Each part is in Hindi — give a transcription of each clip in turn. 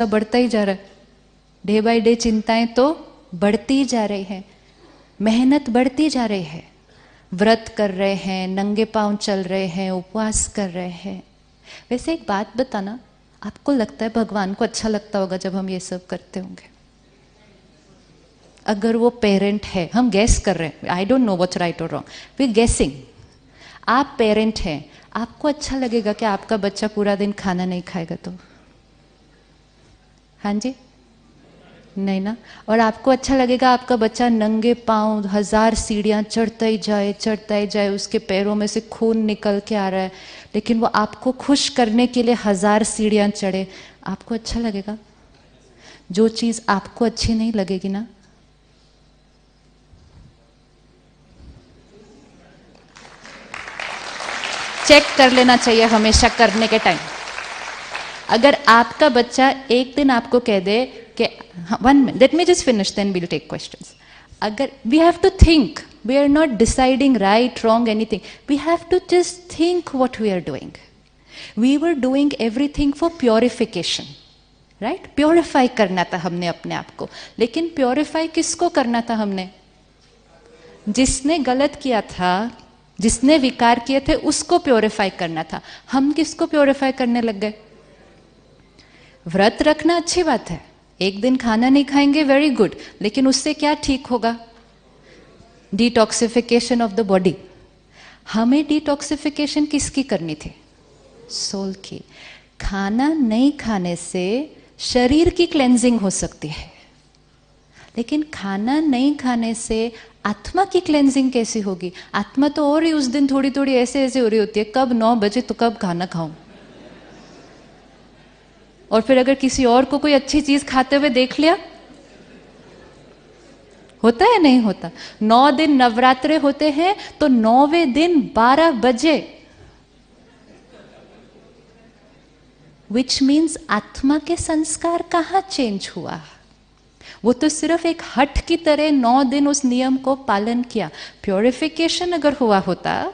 बढ़ता ही जा रहा है। डे बाय डे चिंताएं तो बढ़ती ही जा रही है, मेहनत बढ़ती जा रही है। व्रत कर रहे हैं, नंगे पांव चल रहे हैं, उपवास कर रहे हैं। वैसे एक बात बताना, आपको लगता है भगवान को अच्छा लगता होगा जब हम ये सब करते होंगे? अगर वो पेरेंट है, हम गैस कर रहे हैं, I don't know what's right और रॉन्ग, वी गेसिंग। आप पेरेंट हैं, आपको अच्छा लगेगा कि आपका बच्चा पूरा दिन खाना नहीं खाएगा तो? हाँ जी, नहीं ना। और आपको अच्छा लगेगा आपका बच्चा नंगे पांव 1000 सीढ़ियां चढ़ता ही जाए, उसके पैरों में से खून निकल के आ रहा है, लेकिन वो आपको खुश करने के लिए 1000 सीढ़ियां चढ़े, आपको अच्छा लगेगा? जो चीज आपको अच्छी नहीं लगेगी ना, चेक कर लेना चाहिए हमेशा करने के टाइम। अगर आपका बच्चा एक दिन आपको कह दे कि 1 minute, let me just finish, then we'll take questions. अगर we have to think, we are not deciding right, wrong, anything. We have to just think what we are doing. We were doing everything for purification, right? Purify करना था हमने अपने आप को, लेकिन purify किसको करना था हमने? जिसने गलत किया था, जिसने विकार किए थे, उसको प्योरीफाई करना था। हम किसको प्योरीफाई करने लग गए? व्रत रखना अच्छी बात है, एक दिन खाना नहीं खाएंगे, वेरी गुड, लेकिन उससे क्या ठीक होगा? Detoxification of the body. हमें डिटॉक्सिफिकेशन किसकी करनी थी? सोल की। खाना नहीं खाने से शरीर की क्लेंजिंग हो सकती है, लेकिन खाना नहीं खाने से आत्मा की क्लेंजिंग कैसी होगी? आत्मा तो और ही उस दिन थोड़ी थोड़ी ऐसे ऐसे हो रही होती है, कब 9 बजे तो कब खाना खाऊं। और फिर अगर किसी और को कोई अच्छी चीज खाते हुए देख लिया, होता है नहीं होता? 9 दिन नवरात्रे होते हैं तो 9वें दिन 12 बजे, विच मीन्स आत्मा के संस्कार कहां चेंज हुआ? वो तो सिर्फ एक हट की तरह 9 दिन उस नियम को पालन किया। प्योरिफिकेशन अगर हुआ होता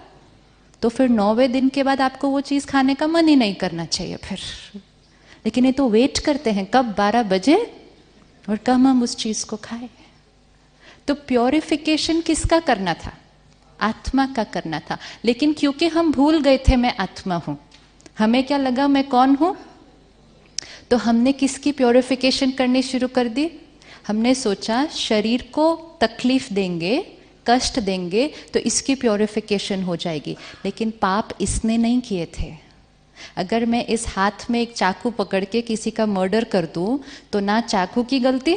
तो फिर 9वें दिन के बाद आपको वो चीज खाने का मन ही नहीं करना चाहिए फिर। लेकिन ये तो वेट करते हैं कब 12 बजे और कब हम उस चीज को खाएं। तो प्योरिफिकेशन किसका करना था? आत्मा का करना था। लेकिन क्योंकि हम भूल गए थे मैं आत्मा हूं, हमें क्या लगा मैं कौन हूं, तो हमने किसकी प्योरिफिकेशन करनी शुरू कर दी? हमने सोचा शरीर को तकलीफ देंगे, कष्ट देंगे तो इसकी प्योरिफिकेशन हो जाएगी। लेकिन पाप इसने नहीं किए थे। अगर मैं इस हाथ में एक चाकू पकड़ के किसी का मर्डर कर दूं तो ना चाकू की गलती,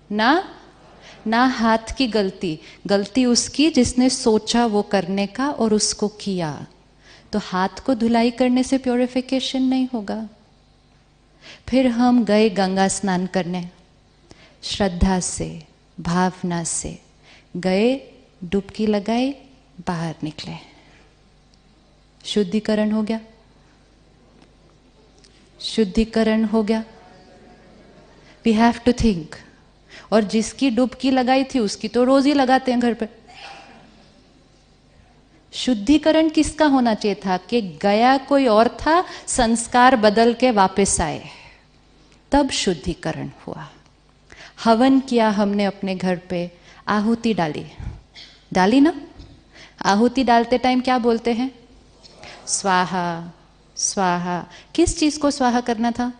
ना हाथ की गलती, गलती उसकी जिसने सोचा वो करने का और उसको किया। तो हाथ को धुलाई करने से प्योरिफिकेशन नहीं होगा। फिर हम गए गंगा स्नान करने, श्रद्धा से, भावना से गए, डुबकी लगाई, बाहर निकले, शुद्धिकरण हो गया, शुद्धिकरण हो गया। We have to think. और जिसकी डुबकी लगाई थी उसकी तो रोज ही लगाते हैं घर पे। शुद्धिकरण किसका होना चाहिए था? कि गया कोई और था, संस्कार बदल के वापस आए, तब शुद्धिकरण हुआ। हवन किया हमने अपने घर पे, आहुति डाली ना। आहुति डालते टाइम क्या बोलते हैं? स्वाहा स्वाहा। किस चीज को स्वाहा करना था?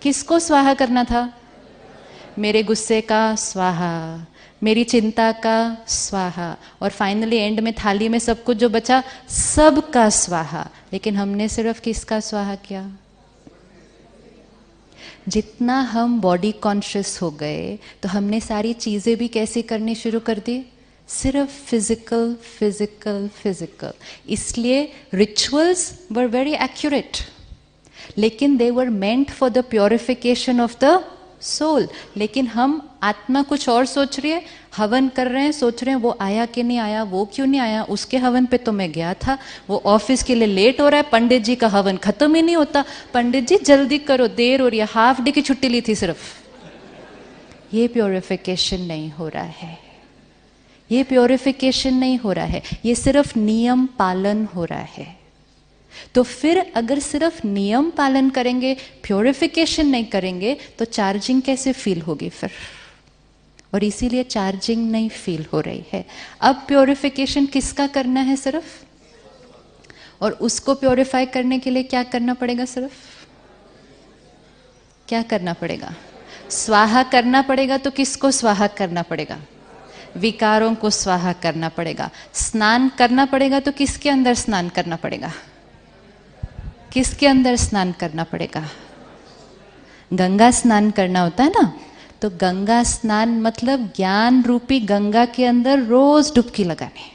किसको स्वाहा करना था? मेरे गुस्से का स्वाहा, मेरी चिंता का स्वाहा, और फाइनली एंड में थाली में सब कुछ जो बचा सबका स्वाहा। लेकिन हमने सिर्फ किसका स्वाहा किया? जितना हम बॉडी कॉन्शियस हो गए तो हमने सारी चीजें भी कैसे करनी शुरू कर दी? सिर्फ फिजिकल फिजिकल फिजिकल। इसलिए रिचुअल्स वर वेरी एक्यूरेट, लेकिन they were meant for the purification of the soul. लेकिन हम आत्मा कुछ और सोच रही है, हवन कर रहे हैं, सोच रहे हैं वो आया कि नहीं आया, वो क्यों नहीं आया, उसके हवन पे तो मैं गया था, वो ऑफिस के लिए लेट हो रहा है, पंडित जी का हवन खत्म ही नहीं होता, पंडित जी जल्दी करो, देर हो रही है, हाफ डे की छुट्टी ली थी सिर्फ। ये प्योरिफिकेशन नहीं हो रहा है, ये प्योरिफिकेशन नहीं हो रहा है, ये सिर्फ नियम पालन हो रहा है। तो फिर अगर सिर्फ नियम पालन करेंगे, प्योरिफिकेशन नहीं करेंगे, तो चार्जिंग कैसे फील होगी फिर? और इसीलिए चार्जिंग नहीं फील हो रही है। अब प्योरिफिकेशन किसका करना है सिर्फ? और उसको प्योरीफाई करने के लिए क्या करना पड़ेगा? सिर्फ क्या करना पड़ेगा? स्वाहा करना पड़ेगा। तो किसको स्वाहा करना पड़ेगा? विकारों को स्वाहा करना पड़ेगा। स्नान करना पड़ेगा। तो किसके अंदर स्नान करना पड़ेगा? किसके अंदर स्नान करना पड़ेगा? गंगा स्नान करना होता है ना। तो गंगा स्नान मतलब ज्ञान रूपी गंगा के अंदर रोज डुबकी लगाने।